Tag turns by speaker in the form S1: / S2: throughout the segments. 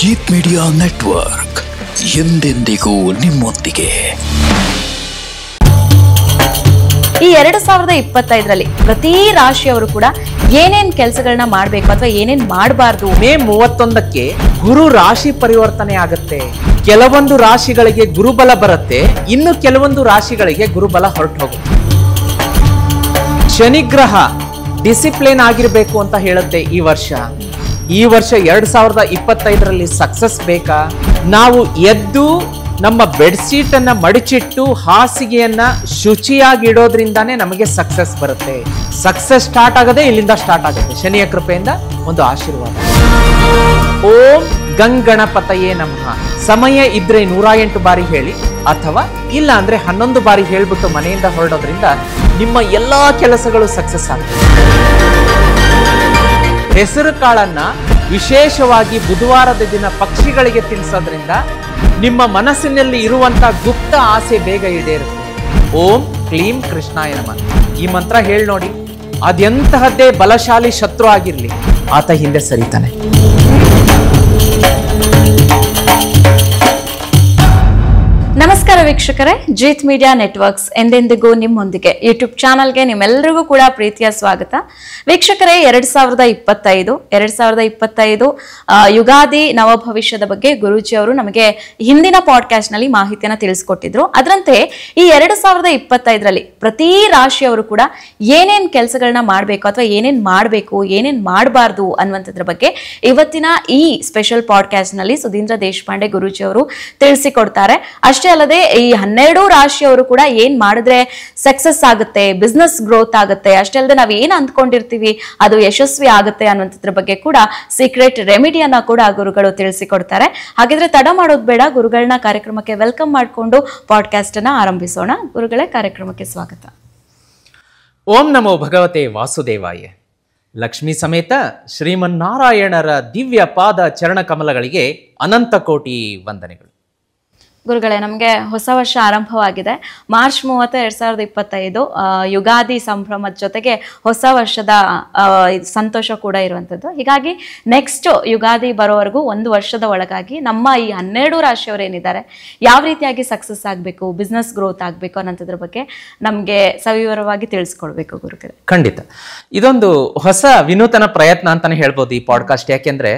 S1: Jeet media network ಎಂದೆಂದಿಗೂ ನಿಮ್ಮೊಂದಿಗೆ.
S2: ಈ 2025ರಲ್ಲಿ ಪ್ರತಿ ರಾಶಿಯವರು ಕೂಡ ಏನೇನ್ ಕೆಲಸಗಳನ್ನ ಮಾಡಬೇಕು ಅಥವಾ ಏನೇನ್ ಮಾಡಬಾರ್ದು.
S3: ಮೇ 31ಕ್ಕೆ ಗುರು ರಾಶಿ ಪರಿವರ್ತನೆ ಆಗುತ್ತೆ. ಕೆಲವೊಂದು ರಾಶಿಗಳಿಗೆ ಗುರುಬಲ ಬರುತ್ತೆ, ಇನ್ನು ಕೆಲವೊಂದು ರಾಶಿಗಳಿಗೆ ಗುರುಬಲ ಹೊರಟು ಹೋಗುತ್ತೆ. ಶನಿಗ್ರಹ ಡಿಸಿಪ್ಲಿನ್ ಆಗಿರ್ಬೇಕು ಅಂತ ಹೇಳುತ್ತೆ ಈ ವರ್ಷ 2025ರಲ್ಲಿ ಸಕ್ಸಸ್ ಬೇಕಾ? ನಾವು ಎದ್ದು ನಮ್ಮ ಬೆಡ್ಶೀಟ್ ಅನ್ನ ಮಡಿಚಿಟ್ಟು ಹಾಸಿಗೆಯನ್ನ ಶುಚಿಯಾಗಿಡೋದ್ರಿಂದಾನೇ ನಮಗೆ ಸಕ್ಸಸ್ ಬರುತ್ತೆ. ಸಕ್ಸಸ್ ಸ್ಟಾರ್ಟ್ ಆಗದೆ ಇಲ್ಲಿಂದ ಸ್ಟಾರ್ಟ್ ಆಗುತ್ತೆ. ಶನಿಯ ಕೃಪೆಯಿಂದ ಒಂದು ಆಶೀರ್ವಾದ. ಓಂ ಗಂಗಣಪತಯೇ ನಮಃ. ಸಮಯ ಇದ್ರೆ 108 ಬಾರಿ ಹೇಳಿ, ಅಥವಾ ಇಲ್ಲ ಅಂದ್ರೆ 11 ಬಾರಿ ಹೇಳ್ಬಿಟ್ಟು ಮನೆಯಿಂದ ಹೊರಡೋದ್ರಿಂದ ನಿಮ್ಮ ಎಲ್ಲಾ ಕೆಲಸಗಳು ಸಕ್ಸಸ್ ಆಗ್ತವೆ. ಹೆಸರು ಕಾಳನ್ನ ವಿಶೇಷವಾಗಿ ಬುಧವಾರದ ದಿನ ಪಕ್ಷಿಗಳಿಗೆ ತಿನ್ನಿಸೋದ್ರಿಂದ ನಿಮ್ಮ ಮನಸ್ಸಿನಲ್ಲಿ ಇರುವಂತ ಗುಪ್ತ ಆಸೆ ಬೇಗ ಈಡೇರುತ್ತೆ. ಓಂ ಕ್ಲೀಂ ಕೃಷ್ಣಾಯ ನಮಃ ಈ ಮಂತ್ರ ಹೇಳಿ ನೋಡಿ. ಅದೆಂತಹದ್ದೇ ಬಲಶಾಲಿ ಶತ್ರು ಆಗಿರ್ಲಿ, ಆತ ಹಿಂದೆ ಸರಿತಾನೆ.
S2: ನಮಸ್ಕಾರ ವೀಕ್ಷಕರೇ, ಜೀತ್ ಮೀಡಿಯಾ ನೆಟ್ವರ್ಕ್ಸ್ ಎಂದೆಂದಿಗೂ ನಿಮ್ಮೊಂದಿಗೆ ಯೂಟ್ಯೂಬ್ ಚಾನಲ್ಗೆ ನಿಮ್ಮೆಲ್ಲರಿಗೂ ಕೂಡ ಪ್ರೀತಿಯ ಸ್ವಾಗತ. ವೀಕ್ಷಕರೇ, 2025 ಯುಗಾದಿ ನವ ಭವಿಷ್ಯದ ಬಗ್ಗೆ ಗುರೂಜಿ ಅವರು ನಮಗೆ ಹಿಂದಿನ ಪಾಡ್ಕಾಸ್ಟ್ ನಲ್ಲಿ ಮಾಹಿತಿಯನ್ನ ತಿಳಿಸ್ಕೊಟ್ಟಿದ್ರು. ಅದರಂತೆ ಈ 2025ರಲ್ಲಿ ಪ್ರತಿ ರಾಶಿಯವರು ಕೂಡ ಏನೇನ್ ಕೆಲಸಗಳನ್ನ ಮಾಡಬೇಕು ಅಥವಾ ಏನೇನ್ ಮಾಡಬೇಕು, ಏನೇನ್ ಮಾಡಬಾರ್ದು ಅನ್ನುವಂಥದ್ರ ಬಗ್ಗೆ ಇವತ್ತಿನ ಈ ಸ್ಪೆಷಲ್ ಪಾಡ್ಕಾಸ್ಟ್ ನಲ್ಲಿ ಸುಧೀಂದ್ರ ದೇಶಪಾಂಡೆ ಗುರೂಜಿ ಅವರು ತಿಳಿಸಿಕೊಡ್ತಾರೆ. ಅಷ್ಟೇ ಅಲ್ಲದೆ ಈ 12 ರಾಶಿಯವರು ಕೂಡ ಏನ್ ಮಾಡಿದ್ರೆ ಸಕ್ಸಸ್ ಆಗುತ್ತೆ, ಬಿಸ್ನೆಸ್ ಗ್ರೋತ್ ಆಗುತ್ತೆ, ಅಷ್ಟೇ ಅಲ್ಲದೆ ನಾವ್ ಏನ್ ಅಂದ್ಕೊಂಡಿರ್ತೀವಿ ಅದು ಯಶಸ್ವಿ ಆಗುತ್ತೆ ಅನ್ನುವಂಥದ್ರ ಬಗ್ಗೆ ಕೂಡ ಸೀಕ್ರೆಟ್ ರೆಮಿಡಿಯನ್ನ ಕೂಡ ಗುರುಗಳು ತಿಳಿಸಿಕೊಡ್ತಾರೆ. ಹಾಗಿದ್ರೆ ತಡ ಮಾಡೋದು ಬೇಡ, ಗುರುಗಳನ್ನ ಕಾರ್ಯಕ್ರಮಕ್ಕೆ ವೆಲ್ಕಮ್ ಮಾಡಿಕೊಂಡು ಪಾಡ್ಕಾಸ್ಟ್ ಅನ್ನ ಆರಂಭಿಸೋಣ. ಗುರುಗಳೇ, ಕಾರ್ಯಕ್ರಮಕ್ಕೆ ಸ್ವಾಗತ.
S3: ಓಂ ನಮೋ ಭಗವತೆ ವಾಸುದೇವಾಯ. ಲಕ್ಷ್ಮೀ ಸಮೇತ ಶ್ರೀಮನ್ನಾರಾಯಣರ ದಿವ್ಯ ಪಾದ ಚರಣ ಕಮಲಗಳಿಗೆ ಅನಂತ ಕೋಟಿ ವಂದನೆಗಳು.
S2: ಗುರುಗಳೇ, ನಮಗೆ ಹೊಸ ವರ್ಷ ಆರಂಭವಾಗಿದೆ. ಮಾರ್ಚ್ 30, 2025 ಯುಗಾದಿ ಸಂಭ್ರಮದ ಜೊತೆಗೆ ಹೊಸ ವರ್ಷದ ಸಂತೋಷ ಕೂಡ ಇರುವಂಥದ್ದು. ಹೀಗಾಗಿ ನೆಕ್ಸ್ಟ್ ಯುಗಾದಿ ಬರೋವರೆಗೂ ಒಂದು ವರ್ಷದ ಒಳಗಾಗಿ ನಮ್ಮ ಈ 12 ರಾಶಿಯವರು ಏನಿದ್ದಾರೆ ಯಾವ ರೀತಿಯಾಗಿ ಸಕ್ಸಸ್ ಆಗಬೇಕು, ಬಿಸ್ನೆಸ್ ಗ್ರೋತ್ ಆಗಬೇಕು ಅನ್ನೋದ್ರ ಬಗ್ಗೆ ನಮಗೆ ಸವಿವರವಾಗಿ ತಿಳಿಸ್ಕೊಡ್ಬೇಕು ಗುರುಗಳೇ.
S3: ಖಂಡಿತ ಇದೊಂದು ಹೊಸ ವಿನೂತನ ಪ್ರಯತ್ನ ಅಂತಾನೆ ಹೇಳ್ಬೋದು ಈ ಪಾಡ್ಕಾಸ್ಟ್. ಯಾಕೆಂದ್ರೆ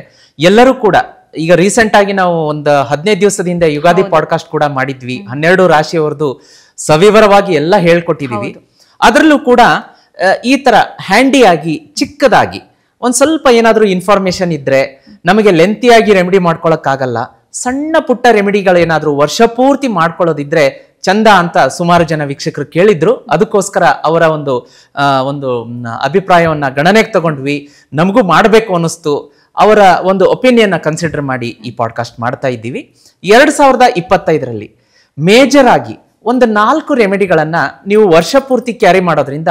S3: ಎಲ್ಲರೂ ಕೂಡ ಈಗ ರೀಸೆಂಟ್ ಆಗಿ ನಾವು ಒಂದು 15 ದಿವಸದಿಂದ ಯುಗಾದಿ ಪಾಡ್ಕಾಸ್ಟ್ ಕೂಡ ಮಾಡಿದ್ವಿ. 12 ರಾಶಿಯವರದು ಸವಿವರವಾಗಿ ಎಲ್ಲ ಹೇಳ್ಕೊಟ್ಟಿದೀವಿ. ಅದರಲ್ಲೂ ಕೂಡ ಈ ತರ ಹ್ಯಾಂಡಿಯಾಗಿ ಚಿಕ್ಕದಾಗಿ ಒಂದ್ ಸ್ವಲ್ಪ ಏನಾದ್ರೂ ಇನ್ಫಾರ್ಮೇಶನ್ ಇದ್ರೆ ನಮಗೆ ಲೆಂತಿಯಾಗಿ ರೆಮಿಡಿ ಮಾಡ್ಕೊಳಕ್ಕಾಗಲ್ಲ. ಸಣ್ಣ ಪುಟ್ಟ ರೆಮಿಡಿಗಳೇನಾದ್ರೂ ವರ್ಷ ಪೂರ್ತಿ ಮಾಡ್ಕೊಳ್ಳೋದಿದ್ರೆ ಚಂದ ಅಂತ ಸುಮಾರು ಜನ ವೀಕ್ಷಕರು ಕೇಳಿದ್ರು. ಅದಕ್ಕೋಸ್ಕರ ಅವರ ಒಂದು ಅಭಿಪ್ರಾಯವನ್ನ ಗಣನೆಗೆ ತಗೊಂಡ್ವಿ. ನಮಗೂ ಮಾಡಬೇಕು ಅನ್ನಿಸ್ತು. ಅವರ ಒಂದು ಒಪಿನಿಯನ್ ಕನ್ಸಿಡರ್ ಮಾಡಿ ಈ ಪಾಡ್ಕಾಸ್ಟ್ ಮಾಡ್ತಾ ಇದ್ದೀವಿ. 2025ರಲ್ಲಿ ಮೇಜರ್ ಆಗಿ ಒಂದು 4 ರೆಮಿಡಿಗಳನ್ನ ನೀವು ವರ್ಷ ಪೂರ್ತಿ ಕ್ಯಾರಿ ಮಾಡೋದ್ರಿಂದ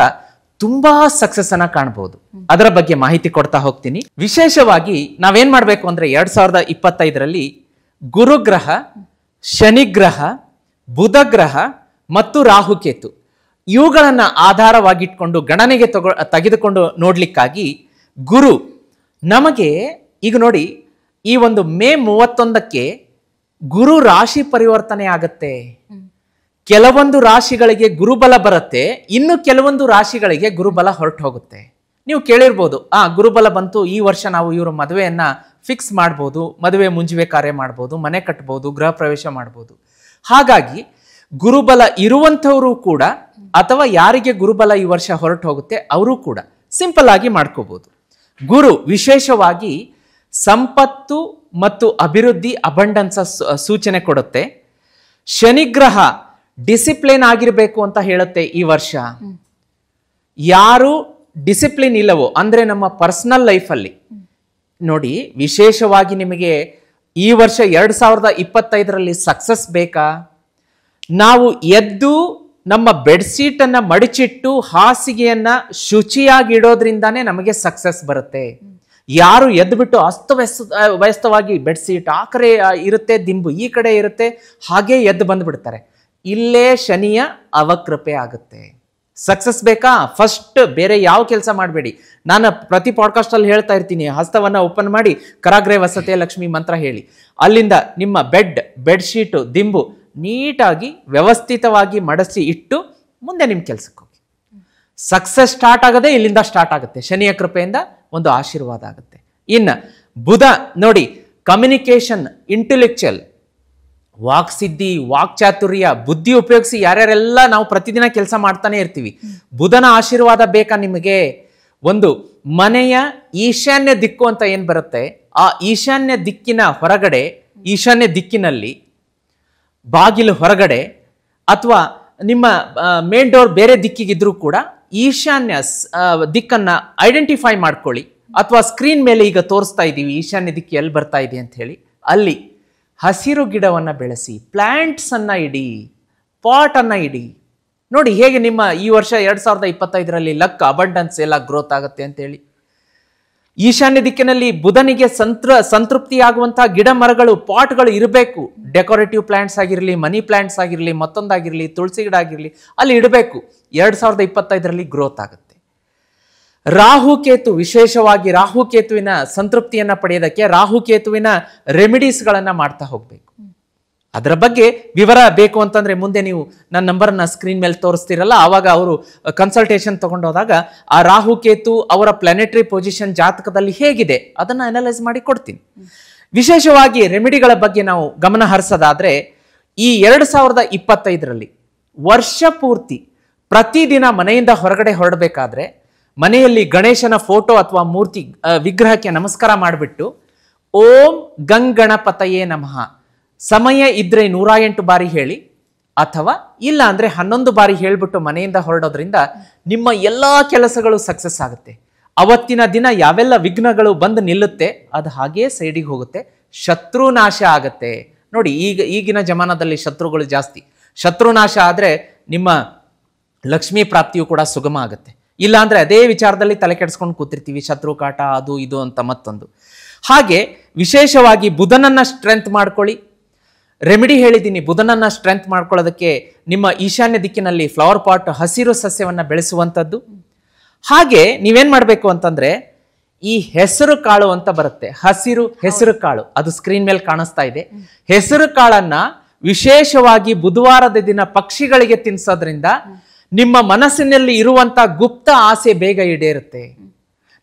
S3: ತುಂಬಾ ಸಕ್ಸಸ್ ಅನ್ನ ಕಾಣಬಹುದು. ಅದರ ಬಗ್ಗೆ ಮಾಹಿತಿ ಕೊಡ್ತಾ ಹೋಗ್ತೀನಿ. ವಿಶೇಷವಾಗಿ ನಾವೇನ್ ಮಾಡ್ಬೇಕು ಅಂದ್ರೆ 2025ರಲ್ಲಿ ಗುರುಗ್ರಹ, ಶನಿಗ್ರಹ, ಬುಧಗ್ರಹ ಮತ್ತು ರಾಹುಕೇತು ಇವುಗಳನ್ನ ಆಧಾರವಾಗಿಟ್ಕೊಂಡು ಗಣನೆಗೆ ತೆಗೆದುಕೊಂಡು ನೋಡ್ಲಿಕ್ಕಾಗಿ ಗುರು ನಮಗೆ ಈಗ ನೋಡಿ, ಈ ಒಂದು ಮೇ 31ಕ್ಕೆ ಗುರು ರಾಶಿ ಪರಿವರ್ತನೆ ಆಗತ್ತೆ. ಕೆಲವೊಂದು ರಾಶಿಗಳಿಗೆ ಗುರುಬಲ ಬರುತ್ತೆ, ಇನ್ನು ಕೆಲವೊಂದು ರಾಶಿಗಳಿಗೆ ಗುರುಬಲ ಹೊರಟು ಹೋಗುತ್ತೆ. ನೀವು ಕೇಳಿರ್ಬೋದು, ಗುರುಬಲ ಬಂತು, ಈ ವರ್ಷ ನಾವು ಇವ್ರ ಮದುವೆಯನ್ನ ಫಿಕ್ಸ್ ಮಾಡ್ಬೋದು, ಮದುವೆ ಮುಂಜುವೆ ಕಾರ್ಯ ಮಾಡ್ಬೋದು, ಮನೆ ಕಟ್ಬೋದು, ಗೃಹ ಪ್ರವೇಶ ಮಾಡ್ಬೋದು. ಹಾಗಾಗಿ ಗುರುಬಲ ಇರುವಂಥವರು ಕೂಡ ಅಥವಾ ಯಾರಿಗೆ ಗುರುಬಲ ಈ ವರ್ಷ ಹೊರಟು ಹೋಗುತ್ತೆ ಅವರು ಕೂಡ ಸಿಂಪಲ್ ಆಗಿ ಮಾಡ್ಕೋಬಹುದು. ಗುರು ವಿಶೇಷವಾಗಿ ಸಂಪತ್ತು ಮತ್ತು ಅಭಿವೃದ್ಧಿ, ಅಬಂಡನ್ಸ್ ಸೂಚನೆ ಕೊಡುತ್ತೆ. ಶನಿಗ್ರಹ ಡಿಸಿಪ್ಲಿನ್ ಆಗಿರ್ಬೇಕು ಅಂತ ಹೇಳುತ್ತೆ ಈ ವರ್ಷ. ಯಾರು ಡಿಸಿಪ್ಲಿನ್ ಇಲ್ಲವೋ ಅಂದ್ರೆ ನಮ್ಮ ಪರ್ಸನಲ್ ಲೈಫಲ್ಲಿ ನೋಡಿ, ವಿಶೇಷವಾಗಿ ನಿಮಗೆ ಈ ವರ್ಷ 2025ರಲ್ಲಿ ಸಕ್ಸಸ್ ಬೇಕಾ? ನಾವು ಎದ್ದು ನಮ್ಮ ಬೆಡ್ಶೀಟ್ ಅನ್ನ ಮಡಿಚಿಟ್ಟು ಹಾಸಿಗೆಯನ್ನ ಶುಚಿಯಾಗಿಡೋದ್ರಿಂದಾನೇ ನಮಗೆ ಸಕ್ಸಸ್ ಬರುತ್ತೆ. ಯಾರು ಎದ್ದು ಬಿಟ್ಟು ವ್ಯಸ್ತವಾಗಿ ಬೆಡ್ಶೀಟ್ ಆ ಕಡೆ ಇರುತ್ತೆ, ದಿಂಬು ಈ ಕಡೆ ಇರುತ್ತೆ, ಹಾಗೆ ಎದ್ದು ಬಂದ್ಬಿಡ್ತಾರೆ, ಇಲ್ಲೇ ಶನಿಯ ಅವಕೃಪೆ ಆಗುತ್ತೆ. ಸಕ್ಸಸ್ ಬೇಕಾ? ಫಸ್ಟ್ ಬೇರೆ ಯಾವ ಕೆಲಸ ಮಾಡಬೇಡಿ. ನಾನು ಪ್ರತಿ ಪಾಡ್ಕಾಸ್ಟ್ ಅಲ್ಲಿ ಹೇಳ್ತಾ ಇರ್ತೀನಿ, ಹಸ್ತವನ್ನ ಓಪನ್ ಮಾಡಿ ಕರಾಗ್ರೆ ವಸತೆ ಲಕ್ಷ್ಮಿ ಮಂತ್ರ ಹೇಳಿ. ಅಲ್ಲಿಂದ ನಿಮ್ಮ ಬೆಡ್ಶೀಟು, ದಿಂಬು ನೀಟಾಗಿ ವ್ಯವಸ್ಥಿತವಾಗಿ ಮಡಸಿ ಇಟ್ಟು ಮುಂದೆ ನಿಮ್ಮ ಕೆಲ್ಸಕ್ಕೆ ಹೋಗಿ. ಸಕ್ಸಸ್ ಸ್ಟಾರ್ಟ್ ಆಗದೆ ಇಲ್ಲಿಂದ ಸ್ಟಾರ್ಟ್ ಆಗುತ್ತೆ. ಶನಿಯ ಕೃಪೆಯಿಂದ ಒಂದು ಆಶೀರ್ವಾದ ಆಗುತ್ತೆ. ಇನ್ನು ಬುಧ ನೋಡಿ, ಕಮ್ಯುನಿಕೇಶನ್, ಇಂಟೆಲೆಕ್ಚುಯಲ್, ವಾಕ್ಸಿದ್ಧಿ, ವಾಕ್ಚಾತುರ್ಯ, ಬುದ್ಧಿ ಉಪಯೋಗಿಸಿ ಯಾರ್ಯಾರೆಲ್ಲ ನಾವು ಪ್ರತಿದಿನ ಕೆಲಸ ಮಾಡ್ತಾನೆ ಇರ್ತೀವಿ. ಬುಧನ ಆಶೀರ್ವಾದ ಬೇಕಾ ನಿಮಗೆ? ಒಂದು ಮನೆಯ ಈಶಾನ್ಯ ದಿಕ್ಕು ಅಂತ ಏನ್ ಬರುತ್ತೆ, ಆ ಈಶಾನ್ಯ ದಿಕ್ಕಿನ ಹೊರಗಡೆ, ಈಶಾನ್ಯ ದಿಕ್ಕಿನಲ್ಲಿ ಬಾಗಿಲು ಹೊರಗಡೆ ಅಥವಾ ನಿಮ್ಮ ಮೇನ್ ಡೋರ್ ಬೇರೆ ದಿಕ್ಕಿಗಿದ್ರೂ ಕೂಡ ಈಶಾನ್ಯ ದಿಕ್ಕನ್ನ ಐಡೆಂಟಿಫೈ ಮಾಡ್ಕೊಳ್ಳಿ. ಅಥವಾ ಸ್ಕ್ರೀನ್ ಮೇಲೆ ಈಗ ತೋರಿಸ್ತಾ ಇದ್ದೀವಿ ಈಶಾನ್ಯ ದಿಕ್ಕಿ ಎಲ್ಲಿ ಬರ್ತಾ ಇದೆ ಅಂತ ಹೇಳಿ, ಅಲ್ಲಿ ಹಸಿರು ಗಿಡವನ್ನ ಬೆಳೆಸಿ, ಪ್ಲಾಂಟ್ಸ್ ಅನ್ನ ಇಡಿ, ಪಾಟ್ ಅನ್ನ ಇಡಿ. ನೋಡಿ ಹೇಗೆ ನಿಮ್ಮ ಈ ವರ್ಷ 2025ರಲ್ಲಿ ಲಕ್, ಅಬಂಡೆನ್ಸ್ ಎಲ್ಲ ಗ್ರೋತ್ ಆಗುತ್ತೆ ಅಂತ ಹೇಳಿ. ಈಶಾನ್ಯ ದಿಕ್ಕಿನಲ್ಲಿ ಬುಧನಿಗೆ ಸಂತೃಪ್ತಿಯಾಗುವಂತಹ ಗಿಡ ಮರಗಳು, ಪಾಟ್ಗಳು ಇರಬೇಕು. ಡೆಕೋರೇಟಿವ್ ಪ್ಲಾಂಟ್ಸ್ ಆಗಿರಲಿ, ಮನಿ ಪ್ಲಾಂಟ್ಸ್ ಆಗಿರಲಿ, ಮತ್ತೊಂದಾಗಿರಲಿ, ತುಳಸಿ ಗಿಡ ಆಗಿರಲಿ, ಅಲ್ಲಿ ಇಡಬೇಕು. 2025ರಲ್ಲಿ ಗ್ರೋತ್ ಆಗುತ್ತೆ. ರಾಹುಕೇತು, ವಿಶೇಷವಾಗಿ ರಾಹುಕೇತುವಿನ ಸಂತೃಪ್ತಿಯನ್ನ ಪಡೆಯೋದಕ್ಕೆ ರಾಹುಕೇತುವಿನ ರೆಮಿಡೀಸ್ಗಳನ್ನ ಮಾಡ್ತಾ ಹೋಗ್ಬೇಕು. ಅದರ ಬಗ್ಗೆ ವಿವರ ಬೇಕು ಅಂತಂದ್ರೆ ಮುಂದೆ ನೀವು ನನ್ನ ನಂಬರ್ನ ಸ್ಕ್ರೀನ್ ಮೇಲೆ ತೋರಿಸ್ತಿರಲ್ಲ, ಆವಾಗ ಅವರು ಕನ್ಸಲ್ಟೇಷನ್ ತಗೊಂಡೋದಾಗ ಆ ರಾಹುಕೇತು ಅವರ ಪ್ಲಾನೆಟರಿ ಪೊಸಿಷನ್ ಜಾತಕದಲ್ಲಿ ಹೇಗಿದೆ ಅದನ್ನ ಅನಲೈಸ್ ಮಾಡಿ ಕೊಡ್ತೀನಿ. ವಿಶೇಷವಾಗಿ ರೆಮಿಡಿಗಳ ಬಗ್ಗೆ ನಾವು ಗಮನ ಹರಿಸೋದಾದ್ರೆ, ಈ 2025ರಲ್ಲಿ ವರ್ಷ ಪೂರ್ತಿ ಪ್ರತಿದಿನ ಮನೆಯಿಂದ ಹೊರಗಡೆ ಹೊರಡಬೇಕಾದ್ರೆ ಮನೆಯಲ್ಲಿ ಗಣೇಶನ ಫೋಟೋ ಅಥವಾ ಮೂರ್ತಿ ವಿಗ್ರಹಕ್ಕೆ ನಮಸ್ಕಾರ ಮಾಡಿಬಿಟ್ಟು ಓಂ ಗಂಗಣಪತಯೇ ನಮಃ ಸಮಯ ಇದ್ರೆ 108 ಬಾರಿ ಹೇಳಿ, ಅಥವಾ ಇಲ್ಲ ಅಂದ್ರೆ 11 ಬಾರಿ ಹೇಳ್ಬಿಟ್ಟು ಮನೆಯಿಂದ ಹೊರಡೋದ್ರಿಂದ ನಿಮ್ಮ ಎಲ್ಲಾ ಕೆಲಸಗಳು ಸಕ್ಸಸ್ ಆಗುತ್ತೆ. ಅವತ್ತಿನ ದಿನ ಯಾವೆಲ್ಲ ವಿಘ್ನಗಳು ಬಂದು ನಿಲ್ಲುತ್ತೆ ಅದು ಹಾಗೇ ಸೈಡಿಗೆ ಹೋಗುತ್ತೆ, ಶತ್ರುನಾಶ ಆಗತ್ತೆ. ನೋಡಿ ಈಗಿನ ಜಮಾನದಲ್ಲಿ ಶತ್ರುಗಳು ಜಾಸ್ತಿ. ಶತ್ರುನಾಶ ಆದ್ರೆ ನಿಮ್ಮ ಲಕ್ಷ್ಮೀ ಪ್ರಾಪ್ತಿಯು ಕೂಡ ಸುಗಮ ಆಗುತ್ತೆ. ಇಲ್ಲ ಅಂದ್ರೆ ಅದೇ ವಿಚಾರದಲ್ಲಿ ತಲೆ ಕೆಡಿಸ್ಕೊಂಡು ಕೂತಿರ್ತೀವಿ, ಶತ್ರು ಕಾಟ ಅದು ಇದು ಅಂತ ಮತ್ತೊಂದು. ಹಾಗೆ ವಿಶೇಷವಾಗಿ ಬುಧನನ್ನ ಸ್ಟ್ರೆಂತ್ ಮಾಡ್ಕೊಳ್ಳಿ. ರೆಮಿಡಿ ಹೇಳಿದ್ದೀನಿ, ಬುಧನನ್ನ ಸ್ಟ್ರೆಂತ್ ಮಾಡ್ಕೊಳ್ಳೋದಕ್ಕೆ ನಿಮ್ಮ ಈಶಾನ್ಯ ದಿಕ್ಕಿನಲ್ಲಿ ಫ್ಲವರ್ ಪಾಟ್, ಹಸಿರು ಸಸ್ಯವನ್ನ ಬೆಳೆಸುವಂಥದ್ದು. ಹಾಗೆ ನೀವೇನ್ ಮಾಡ್ಬೇಕು ಅಂತಂದ್ರೆ, ಈ ಹೆಸರು ಕಾಳು ಅಂತ ಬರುತ್ತೆ, ಹೆಸರು ಕಾಳು, ಅದು ಸ್ಕ್ರೀನ್ ಮೇಲೆ ಕಾಣಿಸ್ತಾ ಇದೆ. ಹೆಸರು ಕಾಳನ್ನ ವಿಶೇಷವಾಗಿ ಬುಧವಾರದ ದಿನ ಪಕ್ಷಿಗಳಿಗೆ ತಿನ್ಸೋದ್ರಿಂದ ನಿಮ್ಮ ಮನಸ್ಸಿನಲ್ಲಿ ಇರುವಂತ ಗುಪ್ತ ಆಸೆ ಬೇಗ ಈಡೇರುತ್ತೆ.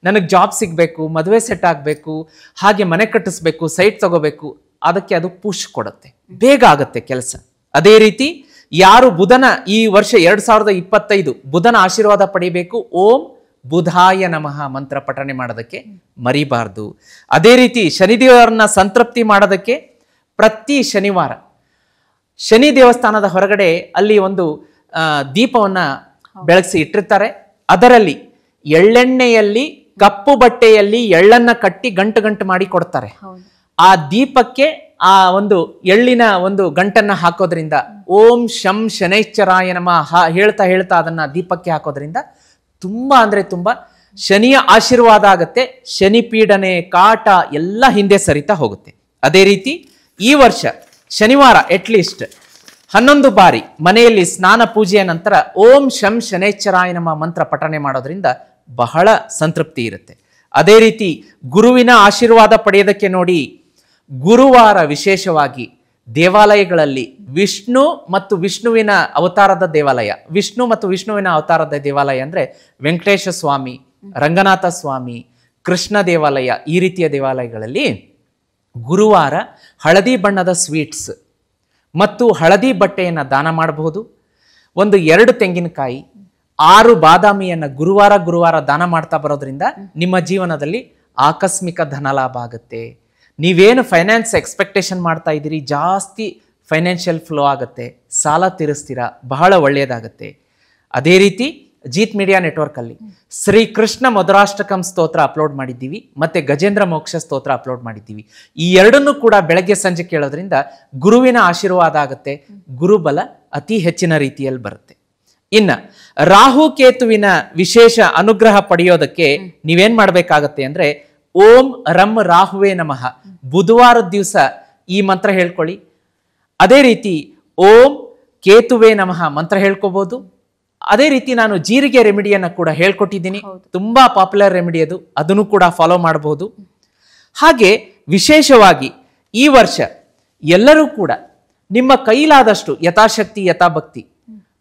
S3: ನನಗೆ ಜಾಬ್ ಸಿಗ್ಬೇಕು, ಮದುವೆ ಸೆಟ್ ಆಗ್ಬೇಕು, ಹಾಗೆ ಮನೆ ಕಟ್ಟಿಸ್ಬೇಕು, ಸೈಟ್ ತಗೋಬೇಕು, ಅದಕ್ಕೆ ಅದು ಪುಷ್ ಕೊಡುತ್ತೆ, ಬೇಗ ಆಗುತ್ತೆ ಕೆಲಸ. ಅದೇ ರೀತಿ ಯಾರು ಬುಧನ ಈ ವರ್ಷ 2025 ಬುಧನ ಆಶೀರ್ವಾದ ಪಡಿಬೇಕು, ಓಂ ಬುಧಾಯ ನಮಃ ಮಂತ್ರ ಪಠನೆ ಮಾಡೋದಕ್ಕೆ ಮರಿಬಾರ್ದು. ಅದೇ ರೀತಿ ಶನಿದೇವರನ್ನ ಸಂತೃಪ್ತಿ ಮಾಡೋದಕ್ಕೆ ಪ್ರತಿ ಶನಿವಾರ ಶನಿ ದೇವಸ್ಥಾನದ ಹೊರಗಡೆ ಅಲ್ಲಿ ಒಂದು ದೀಪವನ್ನ ಬೆಳಗಿಸಿ ಇಟ್ಟಿರ್ತಾರೆ. ಅದರಲ್ಲಿ ಎಳ್ಳೆಣ್ಣೆಯಲ್ಲಿ ಕಪ್ಪು ಬಟ್ಟೆಯಲ್ಲಿ ಎಳ್ಳನ್ನ ಕಟ್ಟಿ ಗಂಟು ಮಾಡಿ ಕೊಡ್ತಾರೆ. ಆ ದೀಪಕ್ಕೆ ಆ ಒಂದು ಎಳ್ಳಿನ ಒಂದು ಗಂಟನ್ನ ಹಾಕೋದ್ರಿಂದ ಓಂ ಶಂ ಶನೈಶ್ಚರಾಯ ನಮಃ ಹೇಳ್ತಾ ಅದನ್ನ ದೀಪಕ್ಕೆ ಹಾಕೋದ್ರಿಂದ ತುಂಬಾ ಅಂದ್ರೆ ತುಂಬಾ ಶನಿಯ ಆಶೀರ್ವಾದ ಆಗತ್ತೆ. ಶನಿ ಪೀಡನೆ, ಕಾಟ ಎಲ್ಲ ಹಿಂದೆ ಸರಿತಾ ಹೋಗುತ್ತೆ. ಅದೇ ರೀತಿ ಈ ವರ್ಷ ಶನಿವಾರ ಅಟ್ಲೀಸ್ಟ್ 11 ಬಾರಿ ಮನೆಯಲ್ಲಿ ಸ್ನಾನ ಪೂಜೆಯ ನಂತರ ಓಂ ಶಂ ಶನೈಶ್ಚರಾಯ ನಮಃ ಮಂತ್ರ ಪಠನೆ ಮಾಡೋದ್ರಿಂದ ಬಹಳ ಸಂತೃಪ್ತಿ ಇರುತ್ತೆ. ಅದೇ ರೀತಿ ಗುರುವಿನ ಆಶೀರ್ವಾದ ಪಡೆಯೋದಕ್ಕೆ ನೋಡಿ, ಗುರುವಾರ ವಿಶೇಷವಾಗಿ ದೇವಾಲಯಗಳಲ್ಲಿ ವಿಷ್ಣು ಮತ್ತು ವಿಷ್ಣುವಿನ ಅವತಾರದ ದೇವಾಲಯ ಅಂದ್ರೆ ವೆಂಕಟೇಶ ಸ್ವಾಮಿ, ರಂಗನಾಥ ಸ್ವಾಮಿ, ಕೃಷ್ಣ ದೇವಾಲಯ, ಈ ರೀತಿಯ ದೇವಾಲಯಗಳಲ್ಲಿ ಗುರುವಾರ ಹಳದಿ ಬಣ್ಣದ ಸ್ವೀಟ್ಸ್ ಮತ್ತು ಹಳದಿ ಬಟ್ಟೆಯನ್ನು ದಾನ ಮಾಡಬಹುದು. 2 ತೆಂಗಿನಕಾಯಿ, 6 ಬಾದಾಮಿಯನ್ನು ಗುರುವಾರ ದಾನ ಮಾಡ್ತಾ ಬರೋದ್ರಿಂದ ನಿಮ್ಮ ಜೀವನದಲ್ಲಿ ಆಕಸ್ಮಿಕ ಧನಲಾಭ ಆಗುತ್ತೆ. ನೀವೇನು ಫೈನಾನ್ಸ್ ಎಕ್ಸ್ಪೆಕ್ಟೇಷನ್ ಮಾಡ್ತಾ ಇದ್ದೀರಿ, ಜಾಸ್ತಿ ಫೈನಾನ್ಷಿಯಲ್ ಫ್ಲೋ ಆಗುತ್ತೆ, ಸಾಲ ತೀರಿಸ್ತೀರಾ, ಬಹಳ ಒಳ್ಳೆಯದಾಗುತ್ತೆ. ಅದೇ ರೀತಿ ಜೀತ್ ಮೀಡಿಯಾ ನೆಟ್ವರ್ಕ್ ಅಲ್ಲಿ ಶ್ರೀ ಕೃಷ್ಣ ಮಧುರಾಷ್ಟಕಂ ಸ್ತೋತ್ರ ಅಪ್ಲೋಡ್ ಮಾಡಿದ್ದೀವಿ, ಮತ್ತೆ ಗಜೇಂದ್ರ ಮೋಕ್ಷ ಸ್ತೋತ್ರ ಅಪ್ಲೋಡ್ ಮಾಡಿದ್ದೀವಿ. ಈ ಎರಡನ್ನೂ ಕೂಡ ಬೆಳಗ್ಗೆ ಸಂಜೆ ಕೇಳೋದ್ರಿಂದ ಗುರುವಿನ ಆಶೀರ್ವಾದ ಆಗುತ್ತೆ, ಗುರುಬಲ ಅತಿ ಹೆಚ್ಚಿನ ರೀತಿಯಲ್ಲಿ ಬರುತ್ತೆ. ಇನ್ನ ರಾಹುಕೇತುವಿನ ವಿಶೇಷ ಅನುಗ್ರಹ ಪಡೆಯೋದಕ್ಕೆ ನೀವೇನ್ ಮಾಡ್ಬೇಕಾಗತ್ತೆ ಅಂದ್ರೆ, ಓಂ ರಂ ರಾಹುವೇ ನಮಃ ಬುಧವಾರದ ದಿವಸ ಈ ಮಂತ್ರ ಹೇಳ್ಕೊಳ್ಳಿ. ಅದೇ ರೀತಿ ಓಂ ಕೇತುವೇ ನಮಃ ಮಂತ್ರ ಹೇಳ್ಕೋಬಹುದು. ಅದೇ ರೀತಿ ನಾನು ಜೀರಿಗೆ ರೆಮಿಡಿಯನ್ನು ಕೂಡ ಹೇಳ್ಕೊಟ್ಟಿದ್ದೀನಿ. ತುಂಬಾ ಪಾಪ್ಯುಲರ್ ರೆಮಿಡಿ ಅದು, ಅದನ್ನು ಕೂಡ ಫಾಲೋ ಮಾಡಬಹುದು. ಹಾಗೆ ವಿಶೇಷವಾಗಿ ಈ ವರ್ಷ ಎಲ್ಲರೂ ಕೂಡ ನಿಮ್ಮ ಕೈಲಾದಷ್ಟು ಯಥಾಶಕ್ತಿ ಯಥಾಭಕ್ತಿ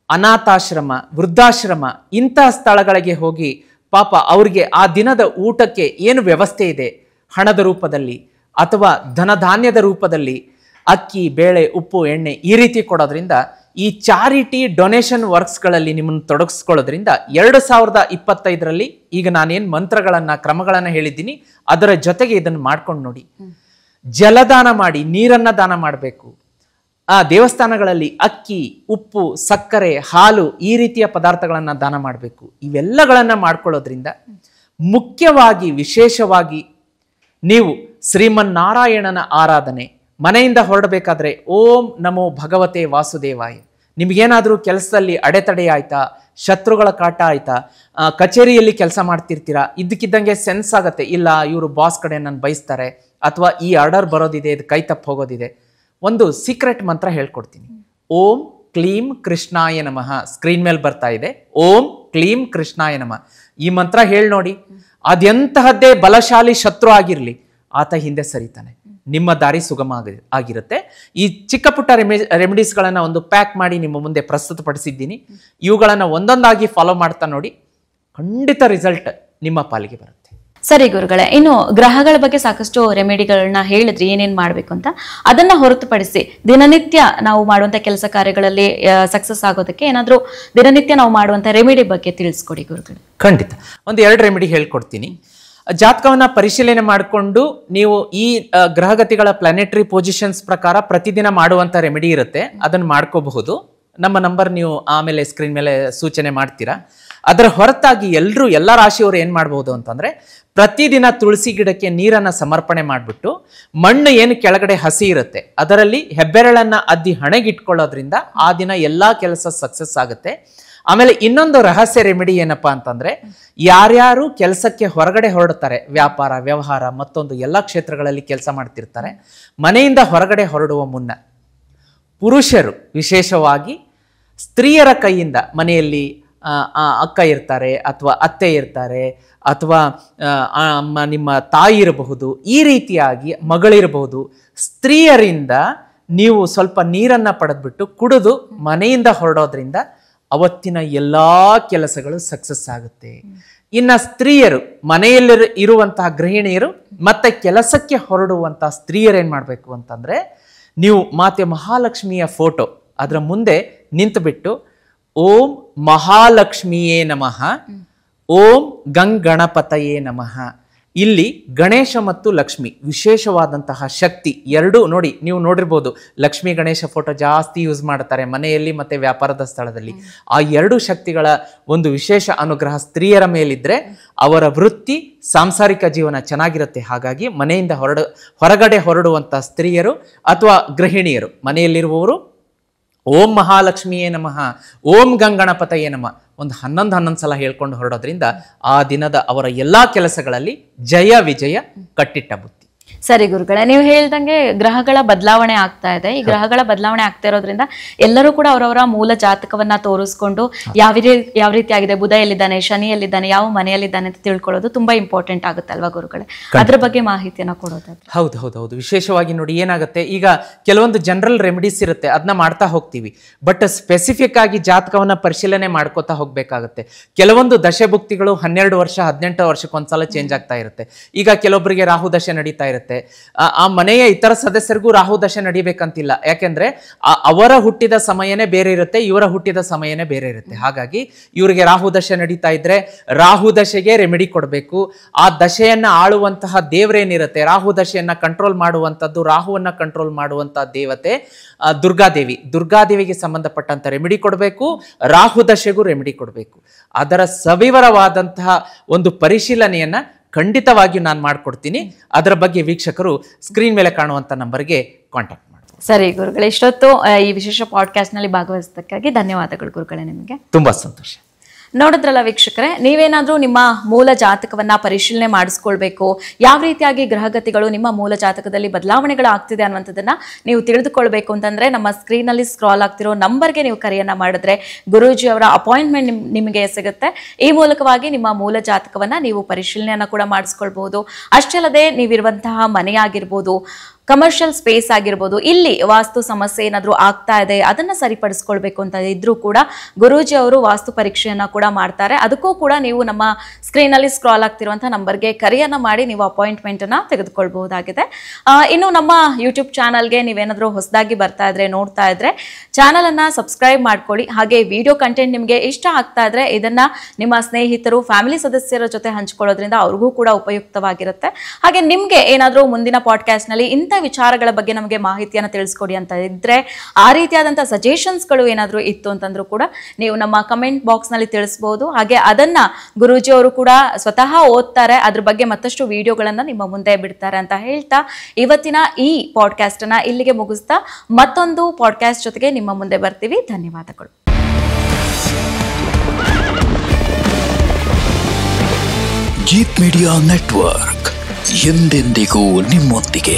S3: ಅನಾಥಾಶ್ರಮ, ವೃದ್ಧಾಶ್ರಮ ಇಂತಹ ಸ್ಥಳಗಳಿಗೆ ಹೋಗಿ ಪಾಪ ಅವ್ರಿಗೆ ಆ ದಿನದ ಊಟಕ್ಕೆ ಏನು ವ್ಯವಸ್ಥೆ ಇದೆ, ಹಣದ ರೂಪದಲ್ಲಿ ಅಥವಾ ಧನಧಾನ್ಯದ ರೂಪದಲ್ಲಿ ಅಕ್ಕಿ, ಬೇಳೆ, ಉಪ್ಪು, ಎಣ್ಣೆ ಈ ರೀತಿ ಕೊಡೋದ್ರಿಂದ, ಈ ಚಾರಿಟಿ ಡೊನೇಷನ್ ವರ್ಕ್ಸ್ಗಳಲ್ಲಿ ನಿಮ್ಮನ್ನು ತೊಡಗಿಸ್ಕೊಳ್ಳೋದ್ರಿಂದ 2025ರಲ್ಲಿ ಈಗ ನಾನೇನು ಮಂತ್ರಗಳನ್ನ ಕ್ರಮಗಳನ್ನ ಹೇಳಿದ್ದೀನಿ ಅದರ ಜೊತೆಗೆ ಇದನ್ನು ಮಾಡ್ಕೊಂಡು ನೋಡಿ. ಜಲದಾನ ಮಾಡಿ, ನೀರನ್ನ ದಾನ ಮಾಡಬೇಕು. ಆ ದೇವಸ್ಥಾನಗಳಲ್ಲಿ ಅಕ್ಕಿ, ಉಪ್ಪು, ಸಕ್ಕರೆ, ಹಾಲು ಈ ರೀತಿಯ ಪದಾರ್ಥಗಳನ್ನ ದಾನ ಮಾಡಬೇಕು. ಇವೆಲ್ಲಗಳನ್ನ ಮಾಡ್ಕೊಳ್ಳೋದ್ರಿಂದ ಮುಖ್ಯವಾಗಿ ವಿಶೇಷವಾಗಿ ನೀವು ಶ್ರೀಮನ್ನಾರಾಯಣನ ಆರಾಧನೆ ಮನೆಯಿಂದ ಹೊರಡಬೇಕಾದ್ರೆ ಓಂ ನಮೋ ಭಗವತೆ ವಾಸುದೇವಾಯ. ನಿಮಗೇನಾದರೂ ಕೆಲಸದಲ್ಲಿ ಅಡೆತಡೆ ಆಯ್ತಾ, ಶತ್ರುಗಳ ಕಾಟ ಆಯ್ತಾ, ಕಚೇರಿಯಲ್ಲಿ ಕೆಲಸ ಮಾಡ್ತಿರ್ತೀರಾ, ಇದ್ದಕ್ಕಿದ್ದಂಗೆ ಸೆನ್ಸ್ ಆಗತ್ತೆ, ಇಲ್ಲ ಇವರು ಬಾಸ್ ಕಡೆ ನನ್ನ ಬಯಸ್ತಾರೆ ಅಥವಾ ಈ ಆರ್ಡರ್ ಬರೋದಿದೆ, ಇದು ಕೈ ತಪ್ಪು ಹೋಗೋದಿದೆ. ಒಂದು ಸೀಕ್ರೆಟ್ ಮಂತ್ರ ಹೇಳ್ಕೊಡ್ತೀನಿ. ಓಂ ಕ್ಲೀಂ ಕೃಷ್ಣಾಯ ನಮಃ. ಸ್ಕ್ರೀನ್ ಮೇಲೆ ಬರ್ತಾ ಇದೆ, ಓಂ ಕ್ಲೀಂ ಕೃಷ್ಣಾಯ ನಮಃ. ಈ ಮಂತ್ರ ಹೇಳಿ ನೋಡಿ. ಅದೆಂತಹದ್ದೇ ಬಲಶಾಲಿ ಶತ್ರು ಆಗಿರ್ಲಿ, ಆತ ಹಿಂದೆ ಸರಿತಾನೆ, ನಿಮ್ಮ ದಾರಿ ಸುಗಮ ಆಗಿರುತ್ತೆ. ಈ ಚಿಕ್ಕ ಪುಟ್ಟ ರೆಮಿಡೀಸ್ಗಳನ್ನು ಒಂದು ಪ್ಯಾಕ್ ಮಾಡಿ ನಿಮ್ಮ ಮುಂದೆ ಪ್ರಸ್ತುತಪಡಿಸಿದ್ದೀನಿ. ಇವುಗಳನ್ನು ಒಂದೊಂದಾಗಿ ಫಾಲೋ ಮಾಡ್ತಾ ನೋಡಿ, ಖಂಡಿತ ರಿಸಲ್ಟ್ ನಿಮ್ಮ ಪಾಲಿಗೆ ಬರುತ್ತೆ.
S2: ಸರಿ ಗುರುಗಳೇ, ಇನ್ನು ಗ್ರಹಗಳ ಬಗ್ಗೆ ಸಾಕಷ್ಟು ರೆಮಿಡಿಗಳನ್ನ ಹೇಳಿದ್ರಿ, ಏನೇನ್ ಮಾಡ್ಬೇಕು ಅಂತ. ಅದನ್ನ ಹೊರತುಪಡಿಸಿ ದಿನನಿತ್ಯ ನಾವು ಮಾಡುವಂತ ಕೆಲಸ ಕಾರ್ಯಗಳಲ್ಲಿ ಸಕ್ಸಸ್ ಆಗೋದಕ್ಕೆ ಏನಾದ್ರೂ ದಿನನಿತ್ಯ ನಾವು ಮಾಡುವಂತ ರೆಮಿಡಿ ಬಗ್ಗೆ ತಿಳಿಸ್ಕೊಡಿ ಗುರುಗಳು.
S3: ಖಂಡಿತ ಒಂದು 2 ರೆಮಿಡಿ ಹೇಳ್ಕೊಡ್ತೀನಿ. ಜಾತಕವನ್ನ ಪರಿಶೀಲನೆ ಮಾಡಿಕೊಂಡು ನೀವು ಈ ಗ್ರಹಗತಿಗಳ ಪ್ಲಾನೆಟರಿ ಪೊಸಿಷನ್ಸ್ ಪ್ರಕಾರ ಪ್ರತಿದಿನ ಮಾಡುವಂತ ರೆಮಿಡಿ ಇರುತ್ತೆ, ಅದನ್ನ ಮಾಡ್ಕೋಬಹುದು. ನಮ್ಮ ನಂಬರ್ ನೀವು ಆಮೇಲೆ ಸ್ಕ್ರೀನ್ ಮೇಲೆ ಸೂಚನೆ ಮಾಡ್ತೀರಾ. ಅದರ ಹೊರತಾಗಿ ಎಲ್ಲ ರಾಶಿಯವರು ಏನ್ ಮಾಡಬಹುದು ಅಂತಂದ್ರೆ, ಪ್ರತಿದಿನ ತುಳಸಿ ಗಿಡಕ್ಕೆ ನೀರನ್ನ ಸಮರ್ಪಣೆ ಮಾಡಿಬಿಟ್ಟು ಮಣ್ಣು ಏನು ಕೆಳಗಡೆ ಹಸಿ ಇರುತ್ತೆ ಅದರಲ್ಲಿ ಹೆಬ್ಬೆರಳನ್ನ ಅದ್ದಿ ಹಣೆಗಿಟ್ಕೊಳ್ಳೋದ್ರಿಂದ ಆ ದಿನ ಎಲ್ಲಾ ಕೆಲಸ ಸಕ್ಸಸ್ ಆಗುತ್ತೆ. ಆಮೇಲೆ ಇನ್ನೊಂದು ರಹಸ್ಯ ರೆಮಿಡಿ ಏನಪ್ಪಾ ಅಂತಂದ್ರೆ, ಯಾರ್ಯಾರು ಕೆಲಸಕ್ಕೆ ಹೊರಗಡೆ ಹೊರಡ್ತಾರೆ, ವ್ಯಾಪಾರ, ವ್ಯವಹಾರ, ಮತ್ತೊಂದು ಎಲ್ಲ ಕ್ಷೇತ್ರಗಳಲ್ಲಿ ಕೆಲಸ ಮಾಡ್ತಿರ್ತಾರೆ, ಮನೆಯಿಂದ ಹೊರಗಡೆ ಹೊರಡುವ ಮುನ್ನ ಪುರುಷರು ವಿಶೇಷವಾಗಿ ಸ್ತ್ರೀಯರ ಕೈಯಿಂದ, ಮನೆಯಲ್ಲಿ ಅಕ್ಕ ಇರ್ತಾರೆ ಅಥವಾ ಅತ್ತೆ ಇರ್ತಾರೆ ಅಥವಾ ನಿಮ್ಮ ತಾಯಿ ಇರಬಹುದು, ಈ ರೀತಿಯಾಗಿ ಮಗಳಿರಬಹುದು, ಸ್ತ್ರೀಯರಿಂದ ನೀವು ಸ್ವಲ್ಪ ನೀರನ್ನ ಪಡೆದ್ಬಿಟ್ಟು ಕುಡಿದು ಮನೆಯಿಂದ ಹೊರಡೋದ್ರಿಂದ ಅವತ್ತಿನ ಎಲ್ಲಾ ಕೆಲಸಗಳು ಸಕ್ಸಸ್ ಆಗುತ್ತೆ. ಇನ್ನ ಸ್ತ್ರೀಯರು, ಮನೆಯಲ್ಲಿ ಇರುವಂತಹ ಗೃಹಿಣಿಯರು ಮತ್ತೆ ಕೆಲಸಕ್ಕೆ ಹೊರಡುವಂತಹ ಸ್ತ್ರೀಯರು ಏನ್ ಮಾಡ್ಬೇಕು ಅಂತಂದ್ರೆ, ನೀವು ಮಾತೆ ಮಹಾಲಕ್ಷ್ಮಿಯ ಫೋಟೋ ಅದರ ಮುಂದೆ ನಿಂತುಬಿಟ್ಟು ಓಂ ಮಹಾಲಕ್ಷ್ಮಿಯೇ ನಮಃ, ಓಂ ಗಂಗಣಪತಯೇ ನಮಃ. ಇಲ್ಲಿ ಗಣೇಶ ಮತ್ತು ಲಕ್ಷ್ಮಿ ವಿಶೇಷವಾದಂತಹ ಶಕ್ತಿ ಎರಡೂ ನೋಡಿ, ನೀವು ನೋಡಿರ್ಬೋದು ಲಕ್ಷ್ಮಿ ಗಣೇಶ ಫೋಟೋ ಜಾಸ್ತಿ ಯೂಸ್ ಮಾಡ್ತಾರೆ ಮನೆಯಲ್ಲಿ ಮತ್ತೆ ವ್ಯಾಪಾರದ ಸ್ಥಳದಲ್ಲಿ. ಆ 2 ಶಕ್ತಿಗಳ ಒಂದು ವಿಶೇಷ ಅನುಗ್ರಹ ಸ್ತ್ರೀಯರ ಮೇಲಿದ್ರೆ ಅವರ ವೃತ್ತಿ, ಸಾಂಸಾರಿಕ ಜೀವನ ಚೆನ್ನಾಗಿರುತ್ತೆ. ಹಾಗಾಗಿ ಮನೆಯಿಂದ ಹೊರಗಡೆ ಹೊರಡುವಂತ ಸ್ತ್ರೀಯರು ಅಥವಾ ಗೃಹಿಣಿಯರು, ಮನೆಯಲ್ಲಿರುವವರು ಓಂ ಮಹಾಲಕ್ಷ್ಮಿಯೇ ನಮಃ, ಓಂ ಗಂಗಣಪತಯೇ ನಮಃ ಒಂದು 11 ಸಲ ಹೇಳ್ಕೊಂಡು ಹೊರಡೋದ್ರಿಂದ ಆ ದಿನದ ಅವರ ಎಲ್ಲಾ ಕೆಲಸಗಳಲ್ಲಿ ಜಯ ವಿಜಯ ಕಟ್ಟಿಟ್ಟ ಬುತ್ತಿ.
S2: ಸರಿ ಗುರುಗಳೇ, ನೀವು ಹೇಳ್ದಂಗೆ ಗ್ರಹಗಳ ಬದಲಾವಣೆ ಆಗ್ತಾ ಇದೆ. ಈ ಗ್ರಹಗಳ ಬದಲಾವಣೆ ಆಗ್ತಾ ಇರೋದ್ರಿಂದ ಎಲ್ಲರೂ ಕೂಡ ಅವರವರ ಮೂಲ ಜಾತಕವನ್ನ ತೋರಿಸ್ಕೊಂಡು ಯಾವ ರೀತಿ ಆಗಿದೆ, ಬುಧ ಎಲ್ಲಿದ್ದಾನೆ, ಶನಿ ಎಲ್ಲಿದ್ದಾನೆ, ಯಾವ ಮನೆಯಲ್ಲಿದ್ದಾನೆ ಅಂತ ತಿಳ್ಕೊಳ್ಳೋದು ತುಂಬಾ ಇಂಪಾರ್ಟೆಂಟ್ ಆಗುತ್ತೆ ಅಲ್ವಾ ಗುರುಗಳೇ? ಅದ್ರ ಬಗ್ಗೆ ಮಾಹಿತಿಯನ್ನ ಕೊಡೋದು.
S3: ಹೌದು. ವಿಶೇಷವಾಗಿ ನೋಡಿ ಏನಾಗುತ್ತೆ, ಈಗ ಕೆಲವೊಂದು ಜನರಲ್ ರೆಮಿಡೀಸ್ ಇರುತ್ತೆ, ಅದನ್ನ ಮಾಡ್ತಾ ಹೋಗ್ತೀವಿ. ಬಟ್ ಸ್ಪೆಸಿಫಿಕ್ ಆಗಿ ಜಾತಕವನ್ನ ಪರಿಶೀಲನೆ ಮಾಡ್ಕೋತಾ ಹೋಗ್ಬೇಕಾಗುತ್ತೆ. ಕೆಲವೊಂದು ದಶಭುಕ್ತಿಗಳು 12 ವರ್ಷ 18 ವರ್ಷಕ್ಕೊಂದ್ಸಲ ಚೇಂಜ್ ಆಗ್ತಾ ಇರುತ್ತೆ. ಈಗ ಕೆಲವೊಬ್ಬರಿಗೆ ರಾಹು ದಶೆ ನಡೀತಾ ಇರುತ್ತೆ, ಆ ಮನೆಯ ಇತರ ಸದಸ್ಯರಿಗೂ ರಾಹು ದಶೆ ನಡಿಬೇಕಂತಿಲ್ಲ. ಯಾಕೆಂದ್ರೆ ಅವರ ಹುಟ್ಟಿದ ಸಮಯನೇ ಬೇರೆ ಇರುತ್ತೆ, ಇವರ ಹುಟ್ಟಿದ ಸಮಯನೇ ಬೇರೆ ಇರುತ್ತೆ. ಹಾಗಾಗಿ ಇವರಿಗೆ ರಾಹು ದಶೆ ನಡೀತಾ ಇದ್ರೆ ರಾಹು ದಶೆಗೆ ರೆಮಿಡಿ ಕೊಡಬೇಕು. ಆ ದಶೆಯನ್ನ ಆಳುವಂತಹ ದೇವರೇನಿರುತ್ತೆ, ರಾಹು ದಶೆಯನ್ನ ಕಂಟ್ರೋಲ್ ಮಾಡುವಂತದ್ದು, ರಾಹುವನ್ನ ಕಂಟ್ರೋಲ್ ಮಾಡುವಂತಹ ದೇವತೆ ದುರ್ಗಾದೇವಿಗೆ ಸಂಬಂಧಪಟ್ಟಂತ ರೆಮಿಡಿ ಕೊಡಬೇಕು, ರಾಹು ದಶೆಗೂ ರೆಮಿಡಿ ಕೊಡಬೇಕು. ಅದರ ಸವಿವರವಾದಂತಹ ಒಂದು ಪರಿಶೀಲನೆಯನ್ನ ಖಂಡಿತವಾಗಿಯೂ ನಾನು ಮಾಡ್ಕೊಡ್ತೀನಿ. ಅದರ ಬಗ್ಗೆ ವೀಕ್ಷಕರು ಸ್ಕ್ರೀನ್ ಮೇಲೆ ಕಾಣುವಂತ ನಂಬರ್ಗೆ ಕಾಂಟ್ಯಾಕ್ಟ್ ಮಾಡಿ.
S2: ಸರಿ ಗುರುಗಳೇ, ಇಷ್ಟೊತ್ತು ಈ ವಿಶೇಷ ಪಾಡ್ಕಾಸ್ಟ್ ನಲ್ಲಿ ಭಾಗವಹಿಸಿದ್ದಕ್ಕಾಗಿ ಧನ್ಯವಾದಗಳು ಗುರುಗಳೇ. ನಿಮಗೆ
S3: ತುಂಬಾ ಸಂತೋಷ.
S2: ನೋಡಿದ್ರಲ್ಲ ವೀಕ್ಷಕರೇ, ನೀವೇನಾದ್ರೂ ನಿಮ್ಮ ಮೂಲ ಜಾತಕವನ್ನ ಪರಿಶೀಲನೆ ಮಾಡಿಸ್ಕೊಳ್ಬೇಕು, ಯಾವ ರೀತಿಯಾಗಿ ಗ್ರಹಗತಿಗಳು ನಿಮ್ಮ ಮೂಲ ಜಾತಕದಲ್ಲಿ ಬದಲಾವಣೆಗಳು ಆಗ್ತಿದೆ ಅನ್ನುವಂಥದ್ದನ್ನ ನೀವು ತಿಳಿದುಕೊಳ್ಬೇಕು ಅಂತಂದ್ರೆ ನಮ್ಮ ಸ್ಕ್ರೀನ್ ಅಲ್ಲಿ ಸ್ಕ್ರಾಲ್ ಆಗ್ತಿರೋ ನಂಬರ್ಗೆ ನೀವು ಕರೆಯನ್ನ ಮಾಡಿದ್ರೆ ಗುರೂಜಿ ಅವರ ಅಪಾಯಿಂಟ್ಮೆಂಟ್ ನಿಮಗೆ ಸಿಗುತ್ತೆ. ಈ ಮೂಲಕವಾಗಿ ನಿಮ್ಮ ಮೂಲ ಜಾತಕವನ್ನ ನೀವು ಪರಿಶೀಲನೆಯನ್ನ ಕೂಡ ಮಾಡಿಸ್ಕೊಳ್ಬಹುದು. ಅಷ್ಟೇ ಅಲ್ಲದೆ ನೀವಿರುವಂತಹ ಮನೆ ಆಗಿರ್ಬೋದು, ಕಮರ್ಷಿಯಲ್ ಸ್ಪೇಸ್ ಆಗಿರ್ಬೋದು, ಇಲ್ಲಿ ವಾಸ್ತು ಸಮಸ್ಯೆ ಏನಾದರೂ ಆಗ್ತಾ ಇದೆ ಅದನ್ನ ಸರಿಪಡಿಸ್ಕೊಳ್ಬೇಕು ಅಂತ ಇದ್ರೂ ಕೂಡ ಗುರೂಜಿ ಅವರು ವಾಸ್ತು ಪರೀಕ್ಷೆಯನ್ನ ಕೂಡ ಮಾಡ್ತಾರೆ. ಅದಕ್ಕೂ ಕೂಡ ನೀವು ನಮ್ಮ ಸ್ಕ್ರೀನ್ ಅಲ್ಲಿ ಸ್ಕ್ರಾಲ್ ಆಗ್ತಿರುವಂತಹ ನಂಬರ್ಗೆ ಕರೆಯನ್ನ ಮಾಡಿ ನೀವು ಅಪಾಯಿಂಟ್ಮೆಂಟ್ ಅನ್ನ ತೆಗೆದುಕೊಳ್ಬಹುದಾಗಿದೆ. ಇನ್ನು ನಮ್ಮ ಯೂಟ್ಯೂಬ್ ಚಾನಲ್ಗೆ ನೀವೇನಾದ್ರೂ ಹೊಸದಾಗಿ ಬರ್ತಾ ಇದ್ರೆ, ನೋಡ್ತಾ ಇದ್ರೆ ಚಾನಲ್ ಅನ್ನ ಸಬ್ಸ್ಕ್ರೈಬ್ ಮಾಡ್ಕೊಳ್ಳಿ. ಹಾಗೆ ವಿಡಿಯೋ ಕಂಟೆಂಟ್ ನಿಮಗೆ ಇಷ್ಟ ಆಗ್ತಾ ಇದ್ರೆ ಇದನ್ನ ನಿಮ್ಮ ಸ್ನೇಹಿತರು, ಫ್ಯಾಮಿಲಿ ಸದಸ್ಯರ ಜೊತೆ ಹಂಚಿಕೊಳ್ಳೋದ್ರಿಂದ ಅವ್ರಿಗೂ ಕೂಡ ಉಪಯುಕ್ತವಾಗಿರುತ್ತೆ. ಹಾಗೆ ನಿಮ್ಗೆ ಏನಾದ್ರೂ ಮುಂದಿನ ಪಾಡ್ಕಾಸ್ಟ್ ನಲ್ಲಿ ಇಂಥ ವಿಚಾರಗಳ ಬಗ್ಗೆ ನಮಗೆ ಮಾಹಿತಿಯನ್ನು ತಿಳಿಸ್ಕೊಡಿ ಅಂತ ಇದ್ರೆ, ಆ ರೀತಿಯಾದಂತಹ ಸಜೆಷನ್ಸ್ಗಳು ಏನಾದರೂ ಇತ್ತು ಅಂತಂದ್ರೂ ಕೂಡ ನೀವು ನಮ್ಮ ಕಮೆಂಟ್ ಬಾಕ್ಸ್ ನಲ್ಲಿ ತಿಳಿಸಬಹುದು. ಹಾಗೆ ಅದನ್ನ ಗುರೂಜಿ ಅವರು ಕೂಡ ಸ್ವತಃ ಓದ್ತಾರೆ, ಅದ್ರ ಬಗ್ಗೆ ಮತ್ತಷ್ಟು ವಿಡಿಯೋಗಳನ್ನ ನಿಮ್ಮ ಮುಂದೆ ಬಿಡ್ತಾರೆ ಅಂತ ಹೇಳ್ತಾ ಇವತ್ತಿನ ಈ ಪಾಡ್ಕಾಸ್ಟ್ ಅನ್ನ ಇಲ್ಲಿಗೆ ಮುಗಿಸ್ತಾ ಮತ್ತೊಂದು ಪಾಡ್ಕಾಸ್ಟ್ ಜೊತೆಗೆ ನಿಮ್ಮ ಮುಂದೆ ಬರ್ತೀವಿ. ಧನ್ಯವಾದಗಳು.
S1: ಜೀತ್ ಮೀಡಿಯಾ ನೆಟ್ವರ್ಕ್ ಎಂದೆಂದಿಗೂ ನಿಮ್ಮೊಂದಿಗೆ.